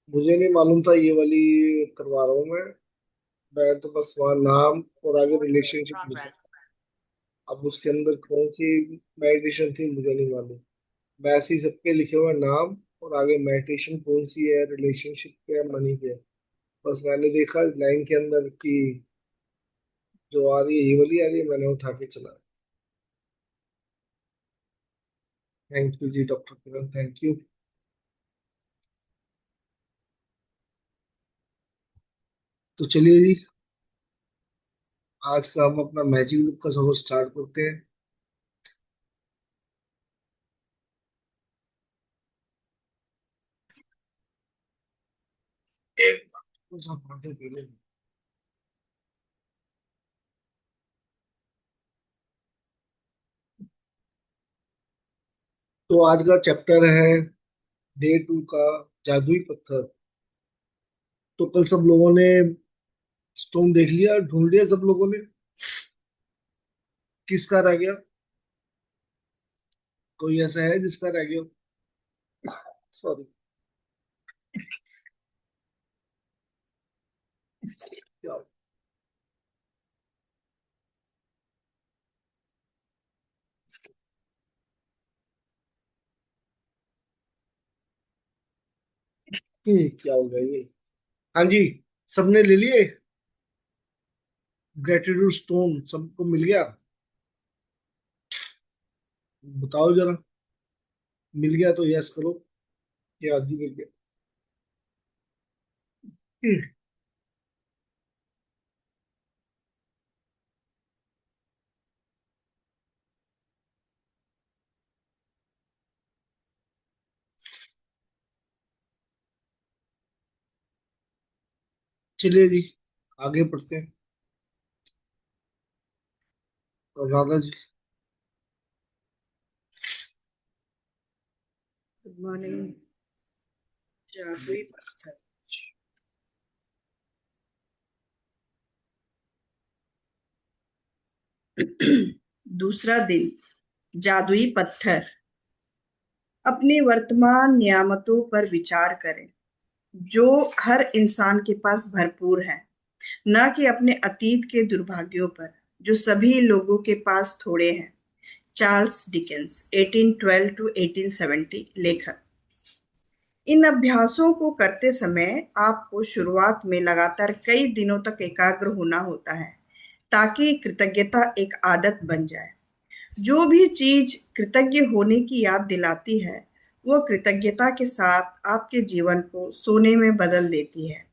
मुझे नहीं मालूम था ये वाली करवा रहा हूँ मैं तो बस वहाँ नाम और आगे रिलेशनशिप लिखा। अब उसके अंदर कौन सी मेडिटेशन थी मुझे नहीं मालूम। वैसे ही सबके लिखे हुए नाम और आगे मेडिटेशन कौन सी है, रिलेशनशिप पे है, मनी पे है। बस मैंने देखा लाइन के अंदर कि जो आ रही है ये वाली आ रही है, मैंने उठा के चला। थैंक यू जी डॉक्टर किरण, थैंक यू। तो चलिए जी, आज का हम अपना मैजिक लुक का सफर स्टार्ट करते हैं। एक बार सब बातें पी लें। तो आज का चैप्टर है डे टू का जादुई पत्थर। तो कल सब लोगों ने स्टोन देख लिया, ढूंढ लिया सब लोगों ने। किसका रह गया? कोई ऐसा है जिसका रह गया? सॉरी। क्या? क्या हो गया ये? हाँ जी, सबने ले लिए। ग्रेटिट्यूड स्टोन सबको मिल गया? बताओ जरा। मिल गया तो यस करो कि आज ही मिल गया। हम्म, चलिए जी, आगे बढ़ते हैं। और राधा जी। Good morning. जादुई पत्थर। दूसरा दिन। जादुई पत्थर। अपने वर्तमान नियामतों पर विचार करें जो हर इंसान के पास भरपूर है, न कि अपने अतीत के दुर्भाग्यों पर जो सभी लोगों के पास थोड़े हैं। चार्ल्स डिकेंस 1812 टू 1870 लेखक। इन अभ्यासों को करते समय आपको शुरुआत में लगातार कई दिनों तक एकाग्र होना होता है ताकि कृतज्ञता एक आदत बन जाए। जो भी चीज कृतज्ञ होने की याद दिलाती है, वह कृतज्ञता के साथ आपके जीवन को सोने में बदल देती है।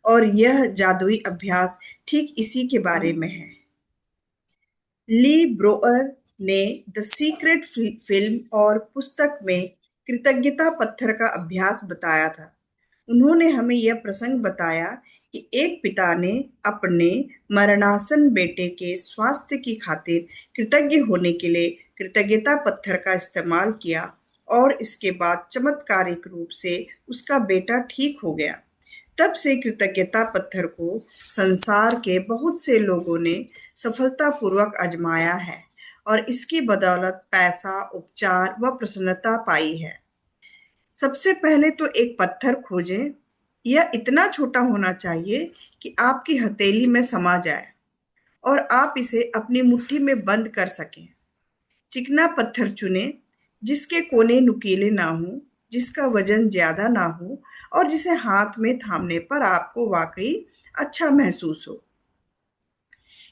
और यह जादुई अभ्यास ठीक इसी के बारे में है। ली ब्रोअर ने द सीक्रेट फिल्म और पुस्तक में कृतज्ञता पत्थर का अभ्यास बताया था। उन्होंने हमें यह प्रसंग बताया कि एक पिता ने अपने मरणासन बेटे के स्वास्थ्य की खातिर कृतज्ञ होने के लिए कृतज्ञता पत्थर का इस्तेमाल किया और इसके बाद चमत्कारिक रूप से उसका बेटा ठीक हो गया। तब से कृतज्ञता पत्थर को संसार के बहुत से लोगों ने सफलतापूर्वक आजमाया है और इसकी बदौलत पैसा, उपचार व प्रसन्नता पाई है। सबसे पहले तो एक पत्थर खोजें। यह इतना छोटा होना चाहिए कि आपकी हथेली में समा जाए और आप इसे अपनी मुट्ठी में बंद कर सकें। चिकना पत्थर चुनें जिसके कोने नुकीले ना हो, जिसका वजन ज्यादा ना हो और जिसे हाथ में थामने पर आपको वाकई अच्छा महसूस हो।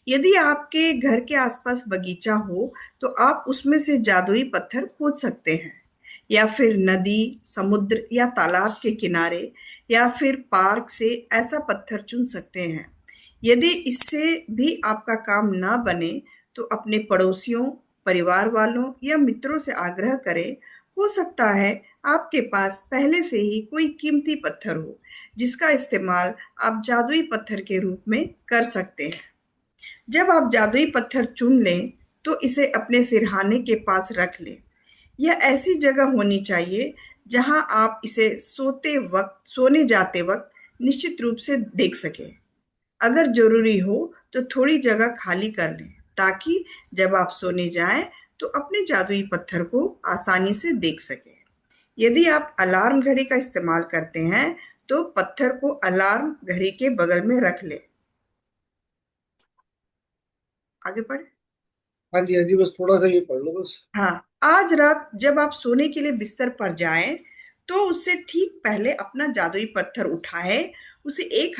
यदि आपके घर के आसपास बगीचा हो तो आप उसमें से जादुई पत्थर खोज सकते हैं, या फिर नदी, समुद्र या तालाब के किनारे या फिर पार्क से ऐसा पत्थर चुन सकते हैं। यदि इससे भी आपका काम ना बने तो अपने पड़ोसियों, परिवार वालों या मित्रों से आग्रह करें। हो सकता है आपके पास पहले से ही कोई कीमती पत्थर हो जिसका इस्तेमाल आप जादुई पत्थर के रूप में कर सकते हैं। जब आप जादुई पत्थर चुन लें तो इसे अपने सिरहाने के पास रख लें। यह ऐसी जगह होनी चाहिए जहां आप इसे सोने जाते वक्त निश्चित रूप से देख सकें। अगर जरूरी हो तो थोड़ी जगह खाली कर लें ताकि जब आप सोने जाएं तो अपने जादुई पत्थर को आसानी से देख सकें। यदि आप अलार्म घड़ी का इस्तेमाल करते हैं तो पत्थर को अलार्म घड़ी के बगल में रख ले। आगे पढ़े। हाँ जी, हाँ जी, बस थोड़ा सा ये पढ़ लो बस। हाँ, आज रात जब आप सोने के लिए बिस्तर पर जाएं, तो उससे ठीक पहले अपना जादुई पत्थर उठाए, उसे एक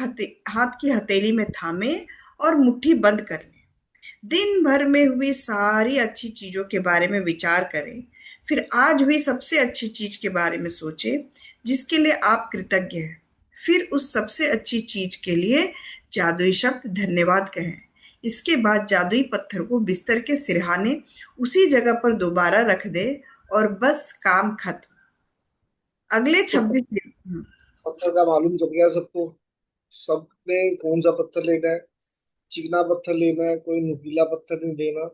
हाथ की हथेली में थामे और मुट्ठी बंद कर ले। दिन भर में हुई सारी अच्छी चीजों के बारे में विचार करें, फिर आज हुई सबसे अच्छी चीज के बारे में सोचें जिसके लिए आप कृतज्ञ हैं। फिर उस सबसे अच्छी चीज के लिए जादुई शब्द धन्यवाद कहें। इसके बाद जादुई पत्थर को बिस्तर के सिरहाने उसी जगह पर दोबारा रख दे और बस काम खत्म। अगले तो 26 दिन। पत्थर का मालूम चल गया सबको? सबने कौन सा पत्थर लेना है? चिकना पत्थर लेना है, कोई नुकीला पत्थर नहीं लेना।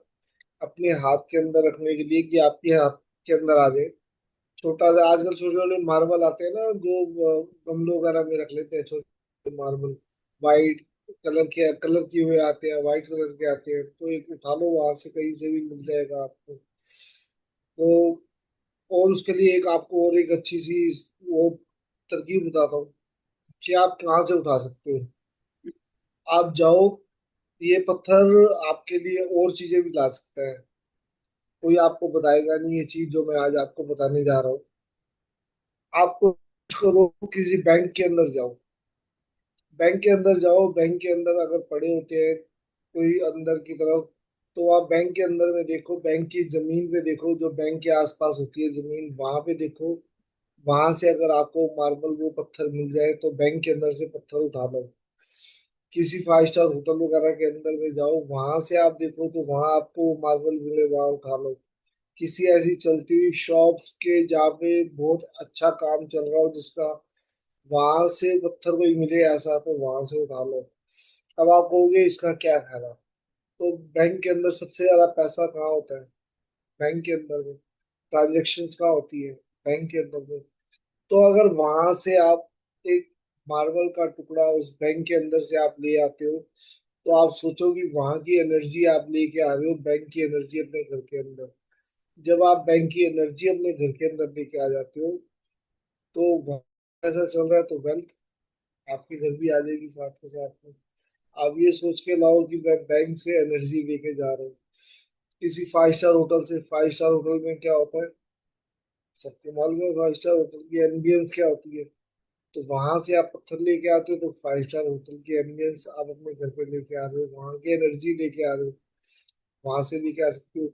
अपने हाथ के अंदर रखने के लिए कि आपके हाथ के अंदर आ जाए। छोटा सा आजकल छोटे छोटे मार्बल आते हैं ना, जो गमलों वगैरह में रख लेते हैं, छोटे मार्बल। वाइट कलर किए हुए आते हैं, वाइट कलर के आते हैं, तो एक उठा लो, वहां से कहीं से भी मिल जाएगा आपको। तो और उसके लिए एक आपको और एक अच्छी सी वो तरकीब बताता हूँ कि आप कहाँ से उठा सकते हो। आप जाओ, ये पत्थर आपके लिए और चीजें भी ला सकता है। कोई आपको बताएगा नहीं ये चीज जो मैं आज आपको बताने जा रहा हूँ। आपको करो, किसी बैंक के अंदर जाओ। बैंक के अंदर जाओ, बैंक के अंदर अगर पड़े होते हैं कोई अंदर की तरफ, तो आप बैंक के अंदर में देखो, बैंक की जमीन पे देखो, जो बैंक के आसपास होती है जमीन वहां पे देखो। वहां से अगर आपको मार्बल वो पत्थर मिल जाए तो बैंक के अंदर से पत्थर उठा लो। किसी 5 स्टार होटल वगैरह के अंदर में जाओ, वहां से आप देखो तो वहां आपको मार्बल मिले, वहां उठा लो। किसी ऐसी चलती हुई शॉप्स के जहाँ पे बहुत अच्छा काम चल रहा हो जिसका, वहां से पत्थर कोई मिले ऐसा, तो वहां से उठा लो। अब आप कहोगे इसका क्या फायदा? तो बैंक के अंदर सबसे ज्यादा पैसा कहाँ होता है? बैंक के अंदर में ट्रांजेक्शन्स कहाँ होती है? बैंक के अंदर में। तो अगर वहां से आप एक मार्बल का टुकड़ा उस बैंक के अंदर से आप ले आते हो, तो आप सोचो कि वहां की एनर्जी आप लेके आ रहे हो, बैंक की एनर्जी अपने घर के अंदर। जब आप बैंक की एनर्जी अपने घर के अंदर लेके आ जाते हो, तो वहाँ ऐसा चल रहा है तो वेल्थ आपके घर भी आ जाएगी साथ के साथ में। आप ये सोच के लाओ कि मैं बैंक से एनर्जी लेके जा रहा हूँ। किसी 5 स्टार होटल से, 5 स्टार होटल में क्या होता है? सबके मालूम है 5 स्टार होटल की एम्बियंस क्या होती है। तो वहां से आप पत्थर लेके आते हो, तो 5 स्टार होटल की एम्बियंस आप अपने घर पे लेके आ रहे हो, वहां की एनर्जी लेके आ रहे हो। वहां से लेके आ सकते हो।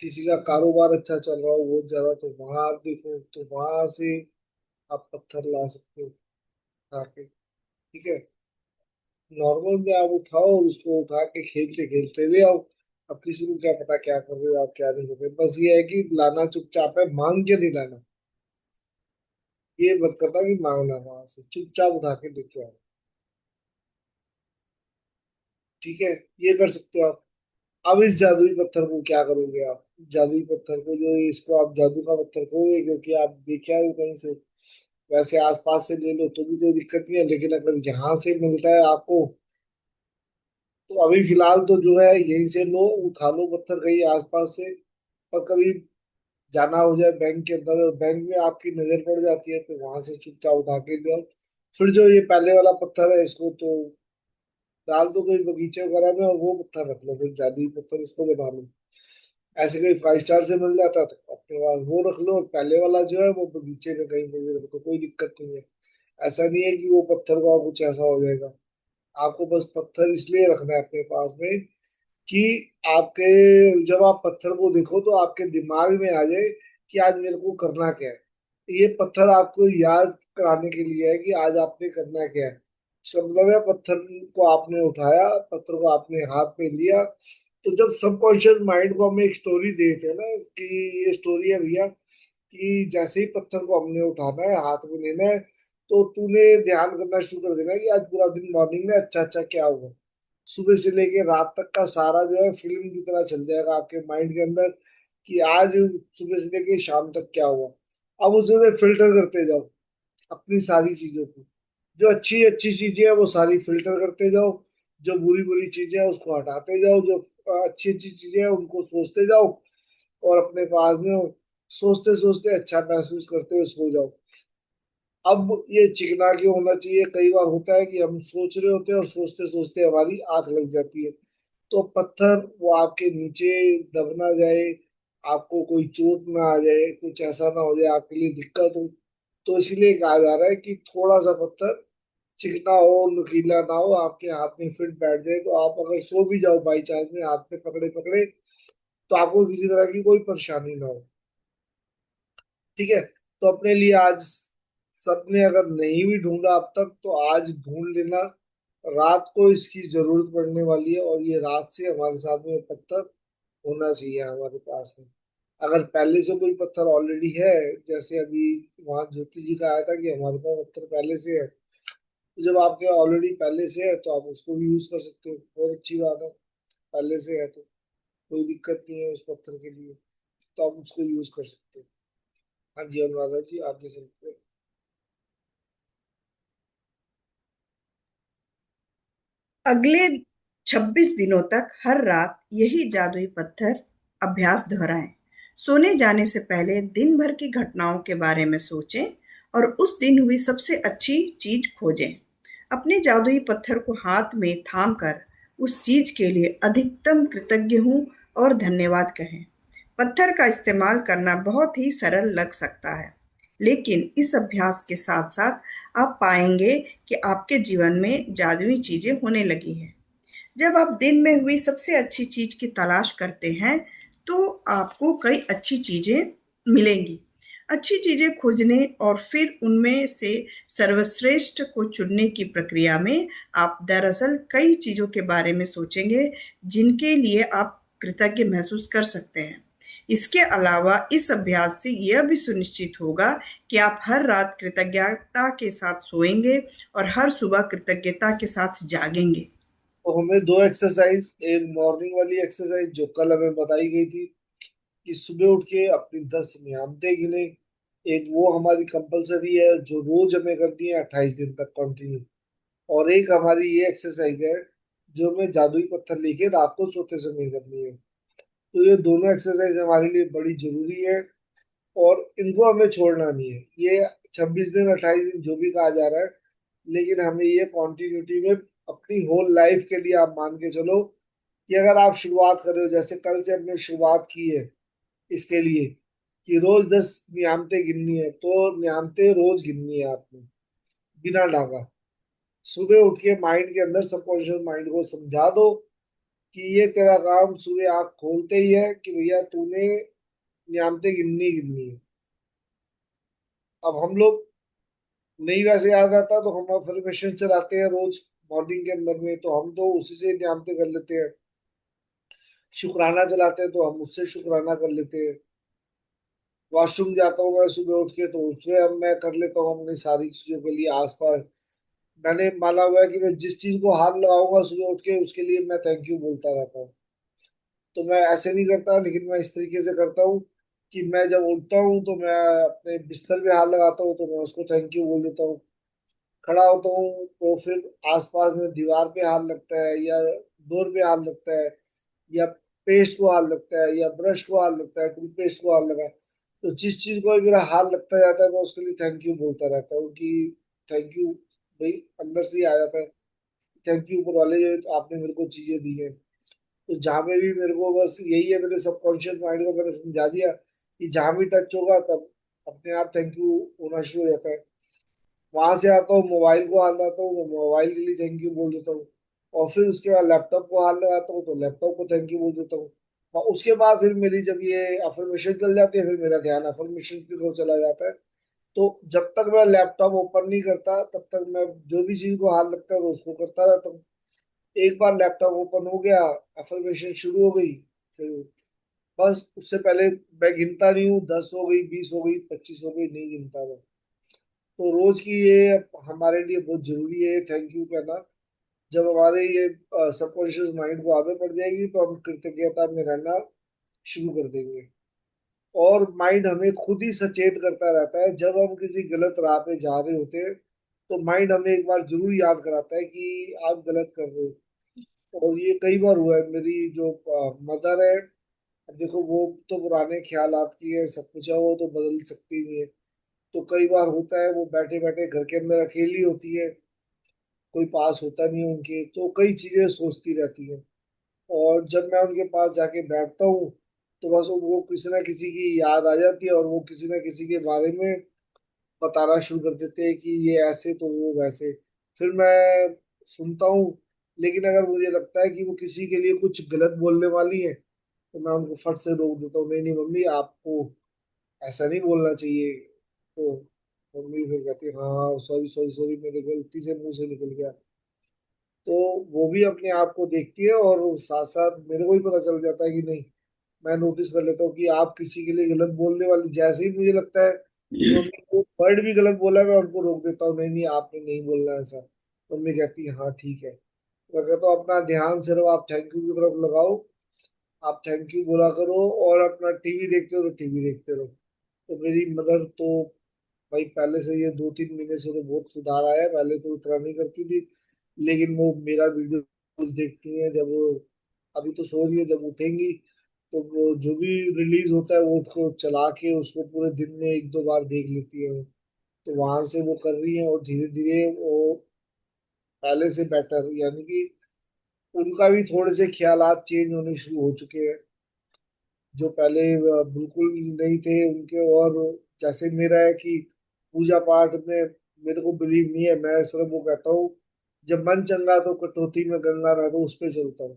किसी का कारोबार अच्छा चल रहा हो बहुत ज्यादा, तो वहां आप देखो तो वहां से आप पत्थर ला सकते हो आके। ठीक है। नॉर्मल में आप उठाओ और उसको उठा के खेलते खेलते ले आओ। अब किसी को क्या पता क्या कर रहे हो आप, क्या नहीं कर रहे, बस ये है कि लाना चुपचाप है, मांग के नहीं लाना। ये मत करना कि मांगना, वहां से चुपचाप उठा के लेके आओ। ठीक है। ये कर सकते हो आप। अब इस जादुई पत्थर को क्या करोगे आप? जादुई पत्थर को, जो इसको आप जादू का पत्थर कहोगे क्योंकि आप देखे आए हो कहीं से। वैसे आसपास से ले लो तो भी कोई दिक्कत नहीं है, लेकिन अगर यहाँ से मिलता है आपको, तो अभी फिलहाल तो जो है यहीं से लो, उठा लो पत्थर कहीं आसपास से। और कभी जाना हो जाए बैंक के अंदर और बैंक में आपकी नजर पड़ जाती है, तो वहां से चुपचाप उठा के ले आओ। फिर जो ये पहले वाला पत्थर है इसको तो डाल दो कोई बगीचे वगैरह में, और वो पत्थर रख लो, फिर जादुई पत्थर उसको बना लो। ऐसे कहीं 5 स्टार से मिल जाता है तो अपने पास वो रख लो, और पहले वाला जो है वो बगीचे में कहीं पे भी रख लो, कोई दिक्कत नहीं है। ऐसा नहीं है कि वो पत्थर का कुछ ऐसा हो जाएगा। आपको बस पत्थर इसलिए रखना है अपने पास में कि आपके, जब आप पत्थर को देखो तो आपके दिमाग में आ जाए कि आज मेरे को करना क्या है। ये पत्थर आपको याद कराने के लिए है कि आज आपने करना क्या है। इसका मतलब है पत्थर को आपने उठाया, पत्थर को आपने हाथ में लिया। तो जब सबकॉन्शियस माइंड को हम एक स्टोरी देते हैं ना कि ये स्टोरी है भैया, कि जैसे ही पत्थर को हमने उठाना है, हाथ में लेना है, तो तूने ध्यान करना शुरू कर देना है कि आज पूरा दिन मॉर्निंग में अच्छा अच्छा क्या हुआ। सुबह से लेके रात तक का सारा जो है फिल्म की तरह चल जाएगा आपके माइंड के अंदर कि आज सुबह से लेके शाम तक क्या हुआ। अब उसमें से फिल्टर करते जाओ अपनी सारी चीजों को। जो अच्छी अच्छी चीजें हैं वो सारी फिल्टर करते जाओ, जो बुरी बुरी चीजें हैं उसको हटाते जाओ, जो अच्छी अच्छी चीजें हैं उनको सोचते जाओ, और अपने पास में सोचते सोचते अच्छा महसूस करते हुए सो जाओ। अब ये चिकना क्यों होना चाहिए? कई बार होता है कि हम सोच रहे होते हैं और सोचते सोचते हमारी आंख लग जाती है। तो पत्थर वो आपके नीचे दब ना जाए, आपको कोई चोट ना आ जाए, कुछ ऐसा ना हो जाए आपके लिए दिक्कत हो, तो इसलिए कहा जा रहा है कि थोड़ा सा पत्थर चिकना हो, नुकीला ना हो, आपके हाथ में फिट बैठ जाए, तो आप अगर सो भी जाओ बाई चांस में हाथ में पकड़े पकड़े, तो आपको किसी तरह की कोई परेशानी ना हो। ठीक है, तो अपने लिए आज सबने अगर नहीं भी ढूंढा अब तक, तो आज ढूंढ लेना। रात को इसकी जरूरत पड़ने वाली है, और ये रात से हमारे साथ में पत्थर होना चाहिए हमारे पास में। अगर पहले से कोई पत्थर ऑलरेडी है, जैसे अभी वहां ज्योति जी का आया था कि हमारे पास पत्थर पहले से है, तो जब आपके ऑलरेडी पहले से है तो आप उसको भी यूज कर सकते हो, बहुत अच्छी बात है। पहले से है तो कोई दिक्कत नहीं है उस पत्थर के लिए, तो आप उसको यूज कर सकते हो। हाँ जी अनुराधा जी, आप दे सकते हो। अगले 26 दिनों तक हर रात यही जादुई पत्थर अभ्यास दोहराएं। सोने जाने से पहले दिन भर की घटनाओं के बारे में सोचें और उस दिन हुई सबसे अच्छी चीज खोजें। अपने जादुई पत्थर को हाथ में थाम कर उस चीज के लिए अधिकतम कृतज्ञ हूँ और धन्यवाद कहें। पत्थर का इस्तेमाल करना बहुत ही सरल लग सकता है, लेकिन इस अभ्यास के साथ साथ आप पाएंगे कि आपके जीवन में जादुई चीजें होने लगी हैं। जब आप दिन में हुई सबसे अच्छी चीज की तलाश करते हैं, तो आपको कई अच्छी चीजें मिलेंगी। अच्छी चीजें खोजने और फिर उनमें से सर्वश्रेष्ठ को चुनने की प्रक्रिया में आप दरअसल कई चीजों के बारे में सोचेंगे जिनके लिए आप कृतज्ञ महसूस कर सकते हैं। इसके अलावा इस अभ्यास से यह भी सुनिश्चित होगा कि आप हर रात कृतज्ञता के साथ सोएंगे और हर सुबह कृतज्ञता के साथ जागेंगे। तो हमें दो एक्सरसाइज, एक मॉर्निंग वाली एक्सरसाइज जो कल हमें बताई गई थी कि सुबह उठ के अपनी 10 नियामतें गिने, एक वो हमारी कंपलसरी है जो रोज हमें करनी है 28 दिन तक कंटिन्यू। और एक हमारी ये एक्सरसाइज है जो हमें जादुई पत्थर लेके रात को सोते समय करनी है। तो ये दोनों एक्सरसाइज हमारे लिए बड़ी जरूरी है, और इनको हमें छोड़ना नहीं है। ये 26 दिन 28 दिन जो भी कहा जा रहा है, लेकिन हमें ये कॉन्टिन्यूटी में अपनी होल लाइफ के लिए आप मान के चलो कि अगर आप शुरुआत कर रहे हो, जैसे कल से हमने शुरुआत की है इसके लिए कि रोज 10 नियामतें गिननी है, तो नियामतें रोज गिननी है आपने बिना डाका। सुबह उठ के माइंड के अंदर, सबकॉन्शियस माइंड को समझा दो कि ये तेरा काम सुबह आँख खोलते ही है कि भैया तूने नियामतें गिननी गिननी है। अब हम लोग नहीं वैसे याद रहता तो हम अफर्मेशन चलाते हैं रोज मॉर्निंग के अंदर में, तो हम तो उसी से नियामतें कर लेते हैं। शुक्राना चलाते हैं तो हम उससे शुक्राना कर लेते हैं। वॉशरूम जाता हूँ मैं सुबह उठ के, तो उसमें अब मैं कर लेता हूँ अपनी सारी चीजों के लिए आसपास। मैंने माना हुआ है कि मैं जिस चीज को हाथ लगाऊंगा सुबह उठ के उसके लिए मैं थैंक यू बोलता रहता हूँ। तो मैं ऐसे नहीं करता, लेकिन मैं इस तरीके से करता हूँ कि मैं जब उठता हूँ तो मैं अपने बिस्तर पे हाथ लगाता हूँ, तो मैं उसको थैंक यू बोल देता हूँ। खड़ा होता हूँ तो फिर आसपास में दीवार पे हाथ लगता है, या डोर पे हाथ लगता है, या पेस्ट को हाथ लगता है, या ब्रश को हाथ लगता है, टूथपेस्ट को हाथ लगा, तो जिस चीज को भी मेरा हाथ लगता जाता है मैं उसके लिए थैंक यू बोलता रहता हूँ कि थैंक यू भाई, अंदर से ही आ जाता है। थैंक यू ऊपर वाले, जो आपने मेरे को चीजें दी हैं। तो जहाँ पे भी मेरे को बस यही है, मेरे सबकॉन्शियस माइंड को मैंने समझा दिया कि जहाँ भी टच होगा तब अपने आप थैंक यू होना शुरू हो जाता है। वहां से आता हूँ मोबाइल को हाथ लगाता हूँ, मैं मोबाइल के लिए थैंक यू बोल देता हूँ। और फिर उसके बाद लैपटॉप को हाथ लगाता हूँ तो लैपटॉप को थैंक यू बोल देता हूँ। और उसके बाद फिर मेरी जब ये अफर्मेशन चल जाती है, फिर मेरा ध्यान अफर्मेशन की तरफ चला जाता है। तो जब तक मैं लैपटॉप ओपन नहीं करता तब तक मैं जो भी चीज को हाथ लगता है तो उसको करता रहता हूँ। एक बार लैपटॉप ओपन हो गया, अफर्मेशन शुरू हो गई, फिर बस उससे पहले मैं गिनता नहीं हूँ, 10 हो गई, 20 हो गई, 25 हो गई, नहीं गिनता मैं। तो रोज की ये हमारे लिए बहुत जरूरी है थैंक यू कहना। जब हमारे ये सबकॉन्शियस माइंड को आदत पड़ जाएगी तो हम कृतज्ञता में रहना शुरू कर देंगे। और माइंड हमें खुद ही सचेत करता रहता है जब हम किसी गलत राह पे जा रहे होते हैं, तो माइंड हमें एक बार जरूर याद कराता है कि आप गलत कर रहे हो। और ये कई बार हुआ है। मेरी जो मदर है, अब देखो वो तो पुराने ख्यालात की है, सब कुछ है, वो तो बदल सकती नहीं है। तो कई बार होता है वो बैठे बैठे घर के अंदर अकेली होती है, कोई पास होता नहीं है उनके, तो कई चीजें सोचती रहती है। और जब मैं उनके पास जाके बैठता हूँ तो बस वो किसी ना किसी की याद आ जाती है, और वो किसी ना किसी के बारे में बताना शुरू कर देते हैं कि ये ऐसे तो वो वैसे। फिर मैं सुनता हूँ, लेकिन अगर मुझे लगता है कि वो किसी के लिए कुछ गलत बोलने वाली है तो मैं उनको फट से रोक देता हूँ, नहीं नहीं मम्मी, आपको ऐसा नहीं बोलना चाहिए। तो मम्मी फिर कहती है हाँ सॉरी सॉरी सॉरी, मेरे गलती से मुंह से निकल गया। तो वो भी अपने आप को देखती है, और साथ साथ मेरे को भी पता चल जाता है कि नहीं, मैं नोटिस कर लेता हूँ कि आप किसी के लिए गलत बोलने वाली, जैसे ही मुझे लगता है कि मम्मी को वर्ड भी गलत बोला है, मैं उनको रोक देता हूँ, नहीं नहीं आपने नहीं बोलना ऐसा। मम्मी कहती है हाँ ठीक है। मैं कहता हूँ अपना ध्यान सिर्फ आप थैंक यू की तरफ लगाओ, आप थैंक यू बोला करो, और अपना टीवी देखते हो तो टीवी देखते रहो। तो मेरी मदर तो भाई पहले से, ये 2-3 महीने से तो बहुत सुधार आया है, पहले तो इतना नहीं करती थी, लेकिन वो मेरा वीडियो देखती है जब वो, अभी तो सो रही है, जब उठेंगी तो वो जो भी रिलीज होता है वो उसको चला के उसको पूरे दिन में 1-2 बार देख लेती है वो। तो वहां से वो कर रही है, और धीरे धीरे वो पहले से बेटर, यानी कि उनका भी थोड़े से ख्यालात चेंज होने शुरू हो चुके हैं, जो पहले बिल्कुल नहीं थे उनके। और जैसे मेरा है कि पूजा पाठ में मेरे को बिलीव नहीं है, मैं सिर्फ वो कहता हूँ जब मन चंगा तो कटौती में गंगा, मैं तो उस पे चलता हूँ।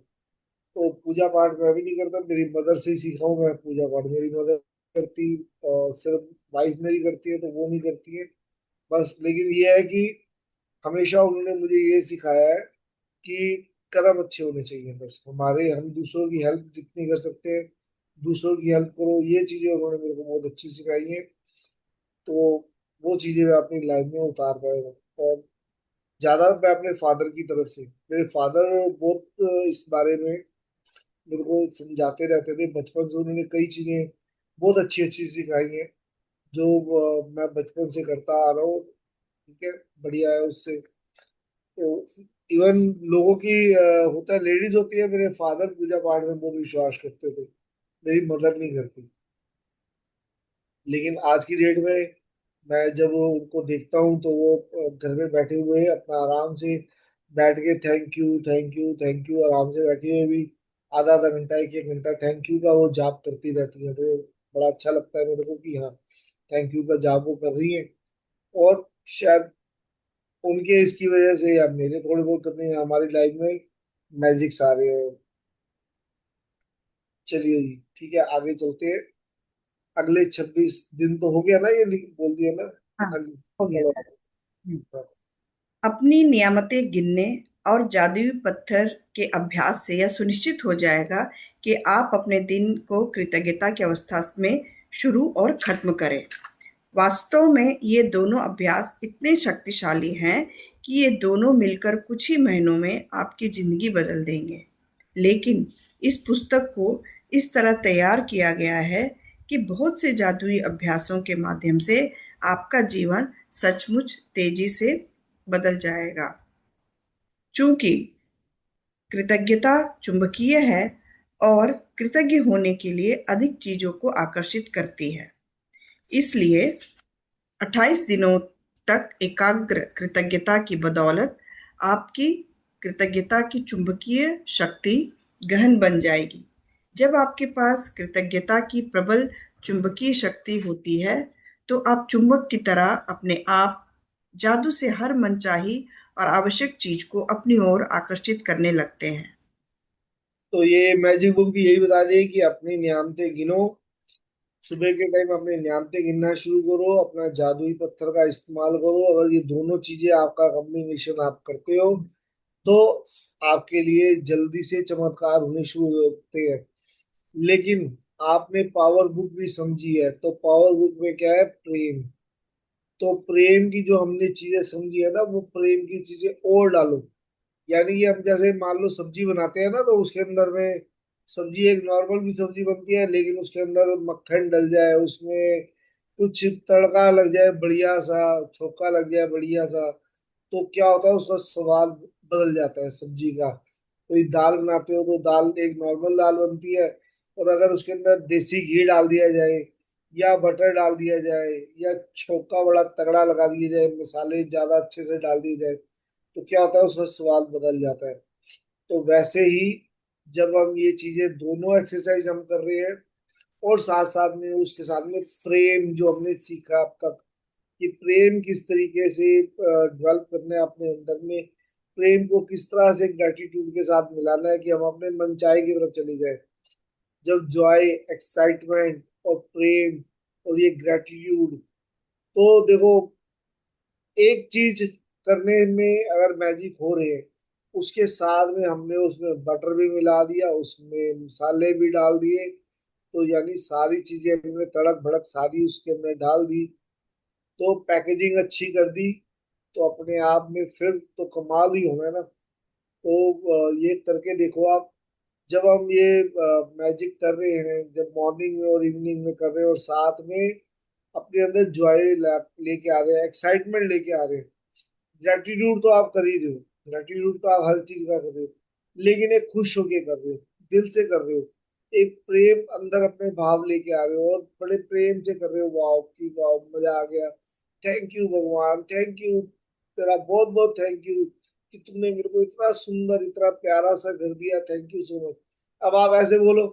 तो पूजा पाठ मैं भी नहीं करता, मेरी मदर से ही सीखा हूँ मैं पूजा पाठ, मेरी मदर करती, और सिर्फ वाइफ मेरी करती है तो वो नहीं करती है बस। लेकिन ये है कि हमेशा उन्होंने मुझे ये सिखाया है कि कर्म अच्छे होने चाहिए बस हमारे, हम दूसरों की हेल्प जितनी कर सकते हैं दूसरों की हेल्प करो, ये चीजें उन्होंने मेरे को बहुत अच्छी सिखाई हैं। तो वो चीजें मैं अपनी लाइफ में उतार पाया हूँ। और ज्यादा मैं अपने फादर की तरफ से, मेरे फादर बहुत इस बारे में मेरे को समझाते रहते थे, बचपन से उन्होंने कई चीजें बहुत अच्छी अच्छी सिखाई हैं, जो मैं बचपन से करता आ रहा हूँ। ठीक है, बढ़िया है उससे। तो इवन लोगों की होता है, लेडीज होती है, मेरे फादर पूजा पाठ में बहुत विश्वास करते थे, मेरी मदर नहीं करती। लेकिन आज की डेट में मैं जब उनको देखता हूँ तो वो घर में बैठे हुए अपना आराम से बैठ के thank you thank you thank you आराम से बैठे हुए भी आधा आधा घंटा 1-1 घंटा थैंक यू का वो जाप करती रहती है। तो बड़ा अच्छा लगता है मेरे को कि हाँ, थैंक यू का जाप वो कर रही है। और शायद उनके इसकी वजह से या मेरे थोड़े बहुत करने हमारी लाइफ में मैजिक्स आ रहे हैं। चलिए जी ठीक है, आगे चलते हैं। अगले 26 दिन तो हो गया ना, ये बोल दिया ना। हाँ, हाँ जी, हो गया चलो। था। अपनी नियामतें गिनने और जादुई पत्थर के अभ्यास से यह सुनिश्चित हो जाएगा कि आप अपने दिन को कृतज्ञता की अवस्था में शुरू और खत्म करें। वास्तव में ये दोनों अभ्यास इतने शक्तिशाली हैं कि ये दोनों मिलकर कुछ ही महीनों में आपकी जिंदगी बदल देंगे। लेकिन इस पुस्तक को इस तरह तैयार किया गया है कि बहुत से जादुई अभ्यासों के माध्यम से आपका जीवन सचमुच तेजी से बदल जाएगा। चूंकि कृतज्ञता चुंबकीय है और कृतज्ञ होने के लिए अधिक चीजों को आकर्षित करती है, इसलिए 28 दिनों तक एकाग्र कृतज्ञता की बदौलत आपकी कृतज्ञता की चुंबकीय शक्ति गहन बन जाएगी। जब आपके पास कृतज्ञता की प्रबल चुंबकीय शक्ति होती है, तो आप चुंबक की तरह अपने आप जादू से हर मनचाही और आवश्यक चीज को अपनी ओर आकर्षित करने लगते हैं। तो ये मैजिक बुक भी यही बता रही है कि अपनी नियामतें गिनो, सुबह के टाइम अपने नियामतें गिनना शुरू करो, अपना जादुई पत्थर का इस्तेमाल करो। अगर ये दोनों चीजें आपका कॉम्बिनेशन आप करते हो तो आपके लिए जल्दी से चमत्कार होने शुरू होते हैं। लेकिन आपने पावर बुक भी समझी है, तो पावर बुक में क्या है, प्रेम। तो प्रेम की जो हमने चीजें समझी है ना, वो प्रेम की चीजें और डालो। यानी कि हम जैसे मान लो सब्जी बनाते हैं ना, तो उसके अंदर में सब्जी एक नॉर्मल भी सब्जी बनती है, लेकिन उसके अंदर मक्खन डल जाए, उसमें कुछ तड़का लग जाए बढ़िया सा, छोका लग जाए बढ़िया सा, तो क्या होता है, उसका स्वाद बदल जाता है सब्जी का। कोई दाल बनाते हो तो दाल एक नॉर्मल दाल बनती है, और अगर उसके अंदर देसी घी डाल दिया जाए या बटर डाल दिया जाए, या छोका बड़ा तगड़ा लगा दिया जाए, मसाले ज्यादा अच्छे से डाल दिए जाए, तो क्या होता है, उसका स्वाद बदल जाता है। तो वैसे ही जब हम ये चीजें दोनों एक्सरसाइज हम कर रहे हैं, और साथ साथ में उसके साथ में प्रेम जो हमने सीखा अब तक, कि प्रेम किस तरीके से डेवलप करना है अपने अंदर में, प्रेम को किस तरह से ग्रेटिट्यूड के साथ मिलाना है कि हम अपने मनचाहे की तरफ चले जाए। जब जॉय, एक्साइटमेंट और प्रेम और ये ग्रेटिट्यूड, तो देखो, एक चीज करने में अगर मैजिक हो रहे हैं, उसके साथ में हमने उसमें बटर भी मिला दिया, उसमें मसाले भी डाल दिए, तो यानी सारी चीजें हमने तड़क भड़क सारी उसके अंदर डाल दी, तो पैकेजिंग अच्छी कर दी, तो अपने आप में फिर तो कमाल ही होना है ना। तो ये करके देखो आप, जब हम ये मैजिक कर रहे हैं, जब मॉर्निंग में और इवनिंग में कर रहे हैं, और साथ में अपने अंदर जॉय लेके आ रहे हैं, एक्साइटमेंट लेके आ रहे हैं, ग्रेटिट्यूड तो आप कर ही रहे हो, ग्रेटिट्यूड तो आप हर चीज का कर रहे हो, लेकिन एक खुश होके कर रहे हो, दिल से कर रहे हो, एक प्रेम अंदर अपने भाव लेके आ रहे हो, और बड़े प्रेम से कर रहे हो, वाह की वाह, मजा आ गया, थैंक यू भगवान, थैंक यू, तेरा बहुत बहुत थैंक यू कि तुमने मेरे को इतना सुंदर, इतना प्यारा सा घर दिया, थैंक यू सो मच। अब आप ऐसे बोलो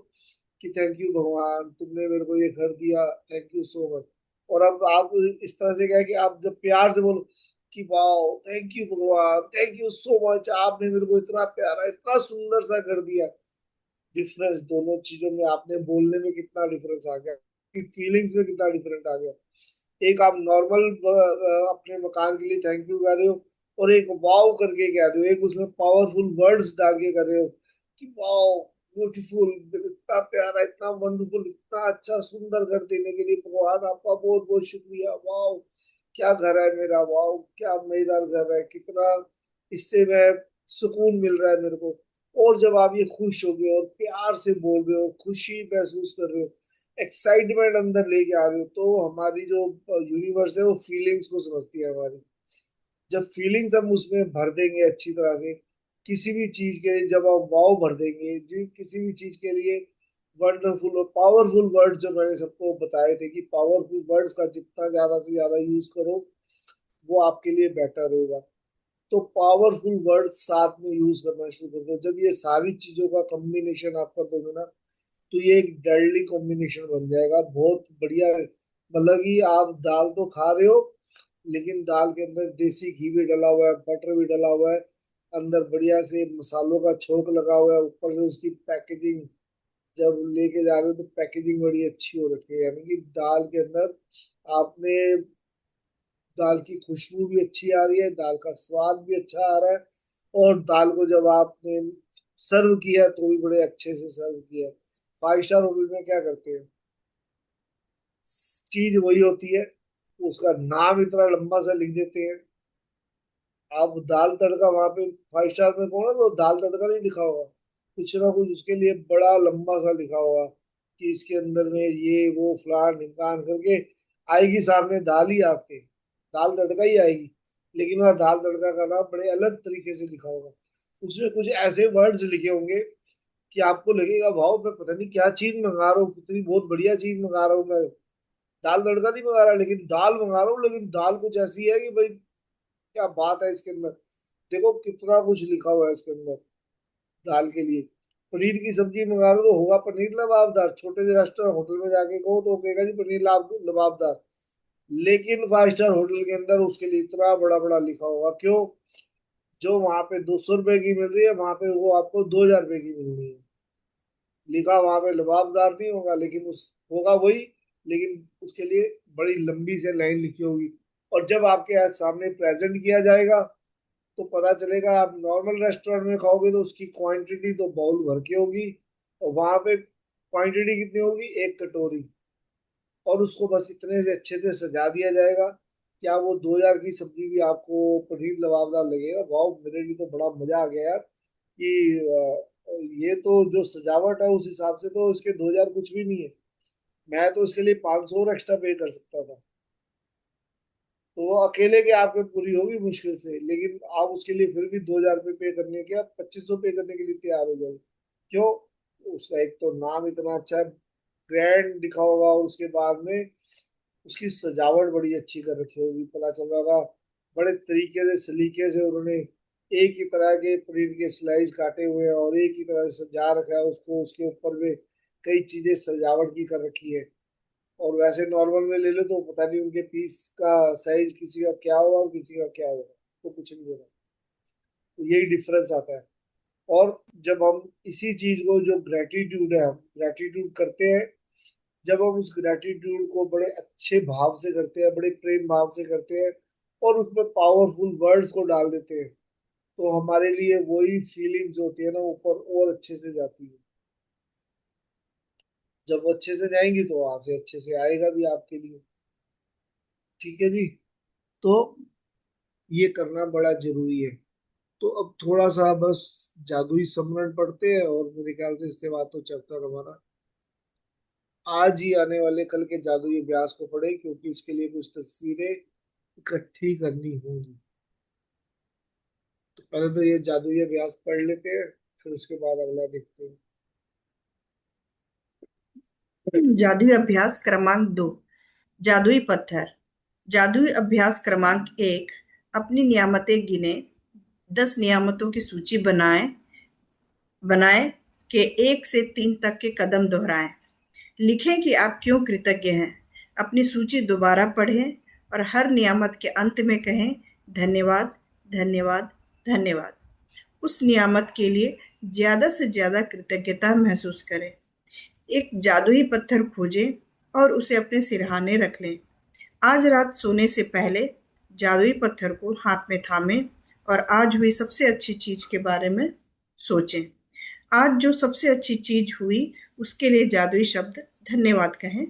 कि थैंक यू भगवान, तुमने मेरे को ये घर दिया, थैंक यू सो मच। और अब आप इस तरह से क्या है कि आप जब प्यार से बोलो कि वाह थैंक यू भगवान, थैंक यू सो मच, आपने मेरे को इतना प्यारा, इतना सुंदर सा कर दिया। डिफरेंस दोनों चीजों में, आपने बोलने में कितना डिफरेंस आ गया, फीलिंग्स में कितना डिफरेंट आ गया। एक आप नॉर्मल अपने मकान के लिए थैंक यू कर रहे हो, और एक वाव करके कह रहे हो, एक उसमें पावरफुल वर्ड्स डाल के कर रहे हो कि वाव, ब्यूटीफुल, इतना प्यारा, इतना वंडरफुल, इतना अच्छा सुंदर घर देने के लिए भगवान आपका बहुत बहुत शुक्रिया, वाव क्या घर है मेरा, वाव क्या मजेदार घर है, कितना इससे मैं सुकून मिल रहा है मेरे को। और जब आप ये खुश हो गए और प्यार से बोल रहे हो, खुशी महसूस कर रहे हो, एक्साइटमेंट अंदर लेके आ रहे हो, तो हमारी जो यूनिवर्स है वो फीलिंग्स को समझती है हमारी। जब फीलिंग्स हम उसमें भर देंगे अच्छी तरह से, किसी भी चीज के लिए जब आप वाव भर देंगे जी, किसी भी चीज के लिए वंडरफुल और पावरफुल वर्ड्स जो मैंने सबको बताए थे, कि पावरफुल वर्ड्स का जितना ज्यादा से ज्यादा यूज करो, वो आपके लिए बेटर होगा। तो पावरफुल वर्ड्स साथ में यूज करना शुरू कर दो, जब ये सारी चीजों का कॉम्बिनेशन आप कर दोगे ना, तो ये एक डेडली कॉम्बिनेशन बन जाएगा, बहुत बढ़िया। मतलब कि आप दाल तो खा रहे हो, लेकिन दाल के अंदर देसी घी भी डला हुआ है, बटर भी डला हुआ है, अंदर बढ़िया से मसालों का छोंक लगा हुआ है, ऊपर से उसकी पैकेजिंग, जब लेके जा रहे हो तो पैकेजिंग बड़ी अच्छी हो रखी है, यानी कि दाल के अंदर आपने, दाल की खुशबू भी अच्छी आ रही है, दाल का स्वाद भी अच्छा आ रहा है, और दाल को जब आपने सर्व किया तो भी बड़े अच्छे से सर्व किया। 5 स्टार होटल में क्या करते हैं, चीज वही होती है, उसका नाम इतना लंबा सा लिख देते हैं। आप दाल तड़का वहां पे 5 स्टार में कहो ना, तो दाल तड़का नहीं लिखा होगा, कुछ ना कुछ उसके लिए बड़ा लंबा सा लिखा होगा, कि इसके अंदर में ये वो फलान ढिमकान करके आएगी सामने दाल ही, आपके दाल तड़का ही आएगी, लेकिन वह दाल तड़का का नाम बड़े अलग तरीके से लिखा होगा। उसमें कुछ ऐसे वर्ड्स लिखे होंगे कि आपको लगेगा भाव मैं पता नहीं क्या चीज मंगा रहा हूँ, कितनी बहुत बढ़िया चीज मंगा रहा हूँ मैं, दाल तड़का नहीं मंगा रहा, लेकिन दाल मंगा रहा हूँ, लेकिन दाल कुछ ऐसी है कि भाई क्या बात है इसके अंदर। देखो कितना कुछ लिखा हुआ है इसके अंदर दाल के लिए। पनीर की सब्जी मंगा लो तो होगा पनीर लबाबदार, छोटे से रेस्टोरेंट होटल में जाके कहो तो कहेगा जी पनीर लबाबदार, लेकिन 5 स्टार होटल के अंदर उसके लिए इतना बड़ा बड़ा लिखा होगा, क्यों? जो वहां पे 200 रुपए की मिल रही है, वहां पे वो आपको 2000 रुपए की मिल रही है। लिखा वहां पे लबाबदार नहीं होगा, लेकिन उस होगा वही, लेकिन उसके लिए बड़ी लंबी से लाइन लिखी होगी। और जब आपके आज सामने प्रेजेंट किया जाएगा, तो पता चलेगा, आप नॉर्मल रेस्टोरेंट में खाओगे तो उसकी क्वांटिटी तो बाउल भर के होगी, और वहां पे क्वांटिटी कितनी होगी, एक कटोरी, और उसको बस इतने से अच्छे से सजा दिया जाएगा, क्या वो 2000 की सब्जी भी आपको पनीर लबाबदार लगेगा। वाह, मेरे लिए तो बड़ा मजा आ गया यार, कि ये तो जो सजावट है उस हिसाब से तो इसके 2000 कुछ भी नहीं है, मैं तो इसके लिए 500 और एक्स्ट्रा पे कर सकता था। तो वो अकेले के आपके पूरी होगी मुश्किल से, लेकिन आप उसके लिए फिर भी 2000 रुपये पे करने के, आप 2500 पे करने के लिए तैयार हो जाओगे। क्यों? उसका एक तो नाम इतना अच्छा है, ग्रैंड दिखा होगा, और उसके बाद में उसकी सजावट बड़ी अच्छी कर रखी होगी, पता चल रहा होगा बड़े तरीके से सलीके से उन्होंने एक ही तरह के पनीर के स्लाइस काटे हुए हैं और एक ही तरह से सजा रखा है उसको, उसके ऊपर में कई चीजें सजावट की कर रखी है। और वैसे नॉर्मल में ले लो तो पता नहीं उनके पीस का साइज किसी का क्या होगा और किसी का क्या होगा, तो कुछ नहीं होगा। तो यही डिफरेंस आता है। और जब हम इसी चीज को, जो ग्रेटिट्यूड है, हम ग्रेटिट्यूड करते हैं, जब हम उस ग्रेटिट्यूड को बड़े अच्छे भाव से करते हैं, बड़े प्रेम भाव से करते हैं, और उसमें पावरफुल वर्ड्स को डाल देते हैं, तो हमारे लिए वही फीलिंग्स होती है ना ऊपर और अच्छे से जाती है। जब वो अच्छे से जाएंगी तो वहां से अच्छे से आएगा भी आपके लिए। ठीक है जी। तो ये करना बड़ा जरूरी है। तो अब थोड़ा सा बस जादुई समरण पढ़ते हैं, और मेरे ख्याल से इसके बाद तो चैप्टर हमारा आज ही आने वाले कल के जादुई अभ्यास को पढ़े, क्योंकि इसके लिए कुछ तस्वीरें इकट्ठी करनी होंगी। तो पहले तो ये जादुई अभ्यास पढ़ लेते हैं, फिर उसके बाद अगला देखते हैं। जादुई अभ्यास क्रमांक 2, जादुई पत्थर। जादुई अभ्यास क्रमांक 1, अपनी नियामतें गिने, 10 नियामतों की सूची बनाएं बनाएं के 1 से 3 तक के कदम दोहराएं। लिखें कि आप क्यों कृतज्ञ हैं। अपनी सूची दोबारा पढ़ें और हर नियामत के अंत में कहें, धन्यवाद, धन्यवाद, धन्यवाद। उस नियामत के लिए ज्यादा से ज्यादा कृतज्ञता महसूस करें। एक जादुई पत्थर खोजें और उसे अपने सिरहाने रख लें। आज रात सोने से पहले जादुई पत्थर को हाथ में थामें और आज हुई सबसे अच्छी चीज के बारे में सोचें। आज जो सबसे अच्छी चीज हुई उसके लिए जादुई शब्द धन्यवाद कहें।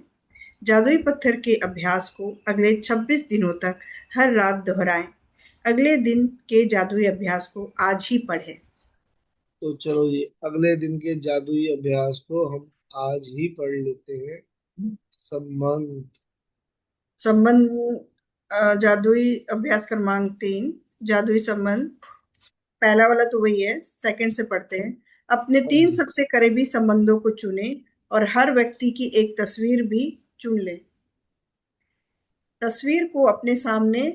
जादुई पत्थर के अभ्यास को अगले 26 दिनों तक हर रात दोहराएं। अगले दिन के जादुई अभ्यास को आज ही पढ़ें। तो चलो जी, अगले दिन के जादुई अभ्यास को हम आज ही पढ़ लेते हैं। संबंध। संबंध। जादुई अभ्यास क्रमांक 3, जादुई संबंध। पहला वाला तो वही है, सेकंड से पढ़ते हैं। अपने हाँ 3 जी। सबसे करीबी संबंधों को चुनें और हर व्यक्ति की एक तस्वीर भी चुन लें। तस्वीर को अपने सामने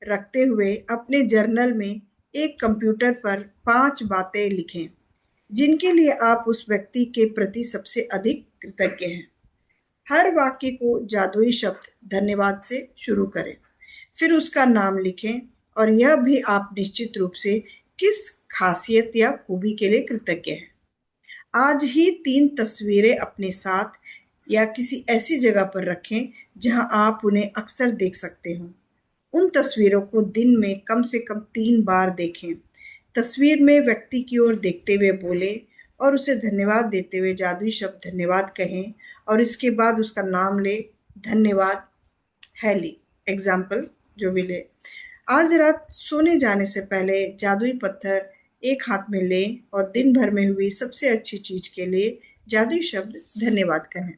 रखते हुए अपने जर्नल में एक कंप्यूटर पर 5 बातें लिखें जिनके लिए आप उस व्यक्ति के प्रति सबसे अधिक कृतज्ञ हैं। हर वाक्य को जादुई शब्द धन्यवाद से शुरू करें। फिर उसका नाम लिखें और यह भी आप निश्चित रूप से किस खासियत या खूबी के लिए कृतज्ञ हैं। आज ही 3 तस्वीरें अपने साथ या किसी ऐसी जगह पर रखें जहां आप उन्हें अक्सर देख सकते हो। उन तस्वीरों को दिन में कम से कम 3 बार देखें। तस्वीर में व्यक्ति की ओर देखते हुए बोले और उसे धन्यवाद देते हुए जादुई शब्द धन्यवाद कहें और इसके बाद उसका नाम ले, धन्यवाद हैली। एग्जाम्पल जो भी ले। आज रात सोने जाने से पहले जादुई पत्थर एक हाथ में लें और दिन भर में हुई सबसे अच्छी चीज के लिए जादुई शब्द धन्यवाद कहें।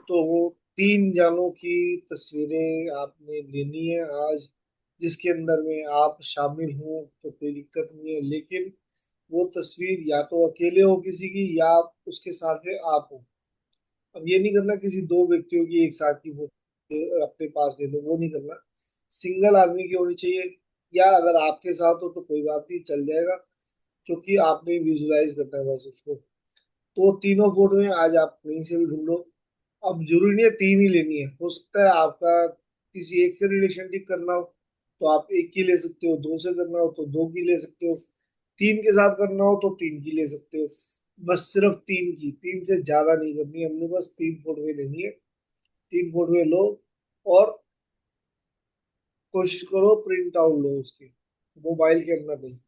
तो वो 3 जानों की तस्वीरें आपने लेनी है आज, जिसके अंदर में आप शामिल हो तो कोई दिक्कत नहीं है, लेकिन वो तस्वीर या तो अकेले हो किसी की, या उसके साथ में आप हो। अब ये नहीं करना किसी 2 व्यक्तियों की एक साथ की फोटो अपने पास ले लो, वो नहीं करना। सिंगल आदमी की होनी चाहिए, या अगर आपके साथ हो तो कोई बात नहीं, चल जाएगा, क्योंकि आपने विजुलाइज करना है बस उसको। तो 3 फोटो में आज आप कहीं से भी ढूंढ लो। अब जरूरी नहीं है 3 ही लेनी है, हो सकता है आपका किसी एक से रिलेशन ठीक करना हो तो आप एक की ले सकते हो, 2 से करना हो तो 2 की ले सकते हो, 3 के साथ करना हो तो 3 की ले सकते हो। बस सिर्फ 3 की, 3 से ज्यादा नहीं करनी है हमने, बस 3 फोटो लेनी है। 3 फोटो लो, और कोशिश करो प्रिंट आउट लो उसके, मोबाइल के अंदर नहीं।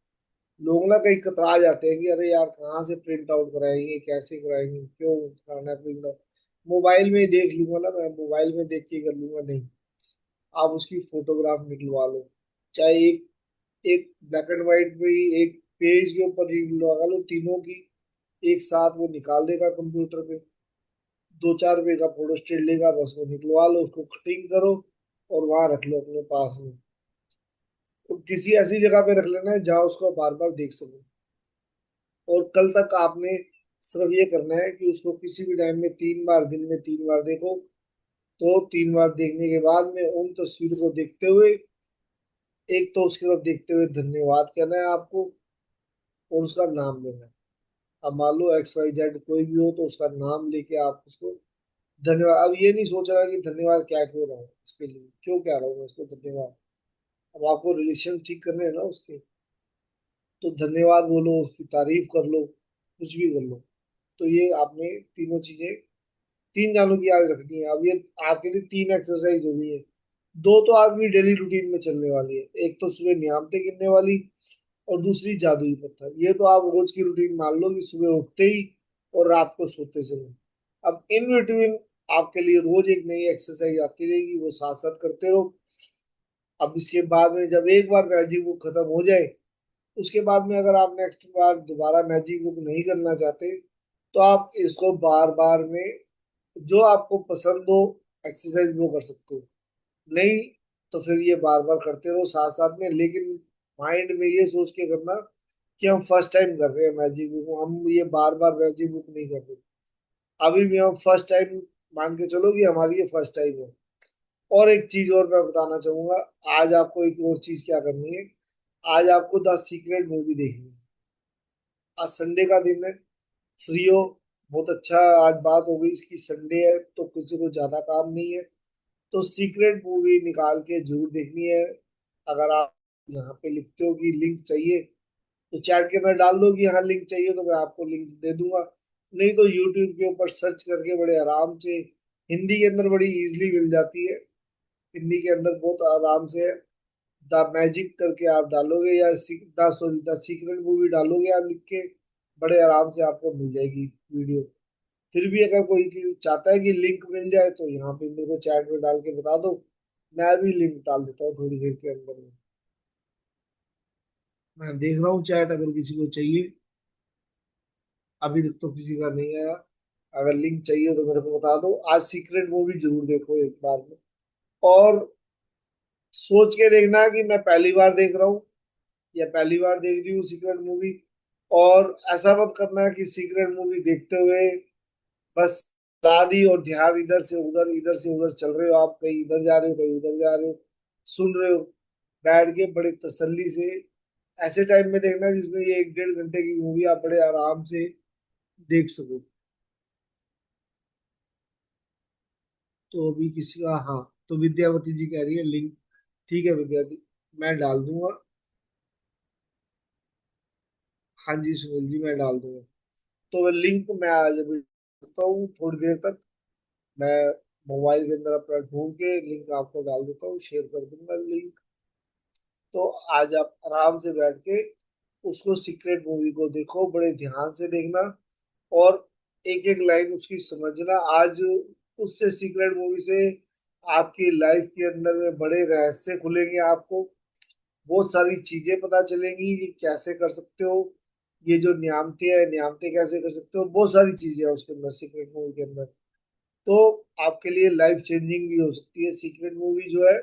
लोग ना कहीं कतरा जाते हैं कि अरे यार कहाँ से प्रिंट आउट कराएंगे, कैसे कराएंगे, क्यों कराना है प्रिंट आउट, मोबाइल में ही देख लूंगा ना, मैं मोबाइल में देख के कर लूंगा। नहीं, आप उसकी फोटोग्राफ निकलवा लो, चाहे एक एक ब्लैक एंड व्हाइट में ही एक पेज के ऊपर ही लगा लो तीनों की, एक साथ वो निकाल देगा कंप्यूटर पे। 2-4 रुपए का फोटो स्टेट लेगा, बस वो निकलवा लो, उसको कटिंग करो और वहां रख लो अपने पास में। तो किसी ऐसी जगह पे रख लेना है जहाँ उसको बार बार देख सको। और कल तक आपने सिर्फ ये करना है कि उसको किसी भी टाइम में 3 बार, दिन में 3 बार देखो। तो 3 बार देखने के बाद में उन तस्वीर को देखते हुए, एक तो उसकी तरफ देखते हुए धन्यवाद कहना है आपको, और उसका नाम लेना है। अब मान लो XYZ कोई भी हो, तो उसका नाम लेके आप उसको धन्यवाद। अब ये नहीं सोच रहा कि धन्यवाद क्या क्यों रहा हूँ, इसके लिए क्यों कह रहा हूँ मैं इसको धन्यवाद। अब आपको रिलेशन ठीक करने हैं ना उसके, तो धन्यवाद बोलो, उसकी तारीफ कर लो, कुछ भी कर लो। तो ये आपने तीनों चीजें, 3 जानों की याद रखनी है। अब ये आपके लिए 3 एक्सरसाइज होनी है। दो तो आपकी डेली रूटीन में चलने वाली है, एक तो सुबह नियामतें गिनने वाली, और दूसरी जादुई पत्थर। ये तो आप रोज की रूटीन मान लो कि सुबह उठते ही और रात को सोते समय। अब इन बिटवीन आपके लिए रोज एक नई एक्सरसाइज आती रहेगी, वो साथ साथ करते रहो। अब इसके बाद में जब एक बार मैजिक बुक खत्म हो जाए, उसके बाद में अगर आप नेक्स्ट बार दोबारा मैजिक बुक नहीं करना चाहते, तो आप इसको बार बार में जो आपको पसंद हो एक्सरसाइज वो कर सकते हो। नहीं तो फिर ये बार बार करते रहो साथ साथ में, लेकिन माइंड में ये सोच के करना कि हम फर्स्ट टाइम कर रहे हैं मैजिक बुक, हम ये बार बार मैजिक बुक नहीं कर रहे। अभी भी हम फर्स्ट टाइम मान के चलो कि हमारी ये फर्स्ट टाइम है। और एक चीज और मैं बताना चाहूंगा, आज आपको एक और चीज क्या करनी है। आज आपको द सीक्रेट मूवी देखनी है। आज संडे का दिन है, फ्री हो, बहुत अच्छा। आज बात हो गई इसकी, संडे है तो किसी को ज्यादा काम नहीं है, तो सीक्रेट मूवी निकाल के जरूर देखनी है। अगर आप यहाँ पे लिखते हो कि लिंक चाहिए, तो चैट के अंदर डाल दो कि हाँ लिंक चाहिए, तो मैं आपको लिंक दे दूंगा। नहीं तो यूट्यूब के ऊपर सर्च करके बड़े आराम से, हिंदी के अंदर बड़ी इजीली मिल जाती है। हिंदी के अंदर बहुत आराम से द मैजिक करके आप डालोगे, या the sorry the secret movie डालोगे आप लिख के, बड़े आराम से आपको मिल जाएगी वीडियो। फिर भी अगर कोई चाहता है कि लिंक मिल जाए, तो यहाँ पे मेरे को चैट में डाल के बता दो, मैं भी लिंक डाल देता हूँ थोड़ी देर के अंदर में। मैं देख रहा हूँ चैट, अगर किसी को चाहिए। अभी तक तो किसी का नहीं आया। अगर लिंक चाहिए तो मेरे को बता दो। आज सीक्रेट मूवी जरूर देखो एक बार में, और सोच के देखना कि मैं पहली बार देख रहा हूँ या पहली बार देख रही हूँ सीक्रेट मूवी। और ऐसा मत करना कि सीक्रेट मूवी देखते हुए बस दादी और ध्यान इधर से उधर चल रहे हो, आप कहीं इधर जा रहे हो कहीं उधर जा रहे हो, सुन रहे हो। बैठ के बड़े तसल्ली से ऐसे टाइम में देखना जिसमें ये 1-1.5 घंटे की मूवी आप बड़े आराम से देख सको। तो अभी किसी का, हाँ, तो विद्यावती जी कह रही है लिंक। ठीक है विद्यावती, मैं डाल दूंगा। हाँ जी सुनील जी, मैं डाल दूंगा। तो लिंक मैं आज अभी करता हूँ थोड़ी देर तक। मैं मोबाइल के अंदर अपना ढूंढ के लिंक आपको डाल देता हूँ, शेयर कर दूंगा लिंक। तो आज आप आराम से बैठ के उसको सीक्रेट मूवी को देखो, बड़े ध्यान से देखना, और एक एक लाइन उसकी समझना। आज उससे सीक्रेट मूवी से आपकी लाइफ के अंदर में बड़े रहस्य खुलेंगे आपको। बहुत सारी चीजें पता चलेंगी कि कैसे कर सकते हो, ये जो नियामतें हैं नियामतें कैसे कर सकते हो। बहुत सारी चीजें हैं उसके अंदर, सीक्रेट मूवी के अंदर। तो आपके लिए लाइफ चेंजिंग भी हो सकती है सीक्रेट मूवी जो है,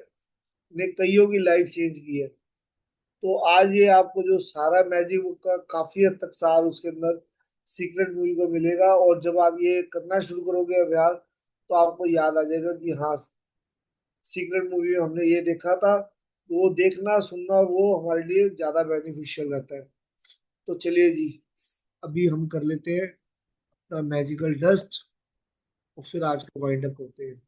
ने कईयों की लाइफ चेंज की है। तो आज ये आपको जो सारा मैजिक बुक का काफी हद तक सार उसके अंदर सीक्रेट मूवी को मिलेगा। और जब आप ये करना शुरू करोगे अभ्यास, तो आपको याद आ जाएगा कि हाँ सीक्रेट मूवी में हमने ये देखा था। तो वो देखना सुनना वो हमारे लिए ज्यादा बेनिफिशियल रहता है। तो चलिए जी, अभी हम कर लेते हैं अपना मैजिकल डस्ट, और फिर आज का वाइंड अप करते हैं।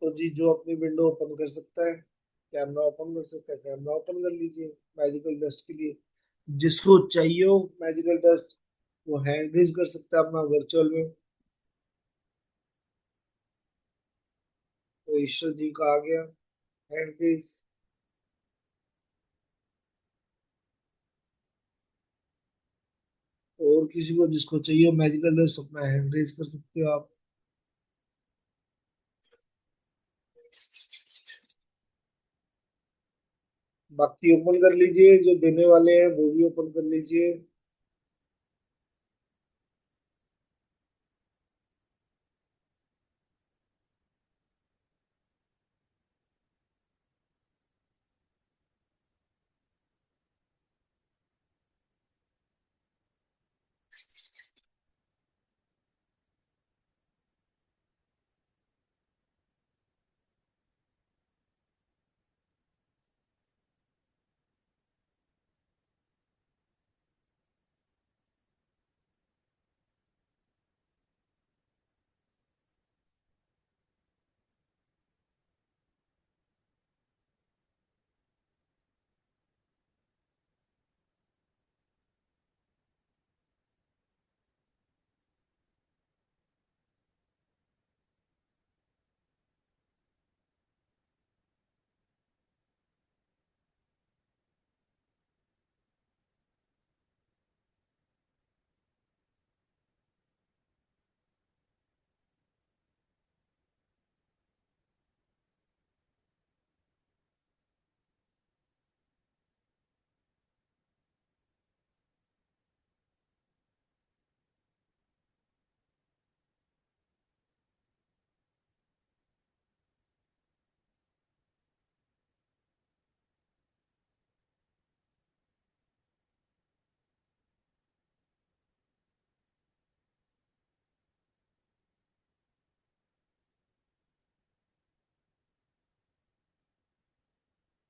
तो जी, जो अपनी विंडो ओपन कर सकता है, कैमरा ओपन कर सकता है, कैमरा ओपन कर लीजिए मैजिकल डस्ट के लिए। जिसको चाहिए हो मैजिकल डस्ट, वो हैंड रेज कर सकता है अपना वर्चुअल में। तो ईश्वर जी का आ गया हैंड रेज। और किसी को जिसको चाहिए मैजिकल डस्ट, अपना हैंड रेज कर सकते हो आप। बाकी ओपन कर लीजिए, जो देने वाले हैं वो भी ओपन कर लीजिए।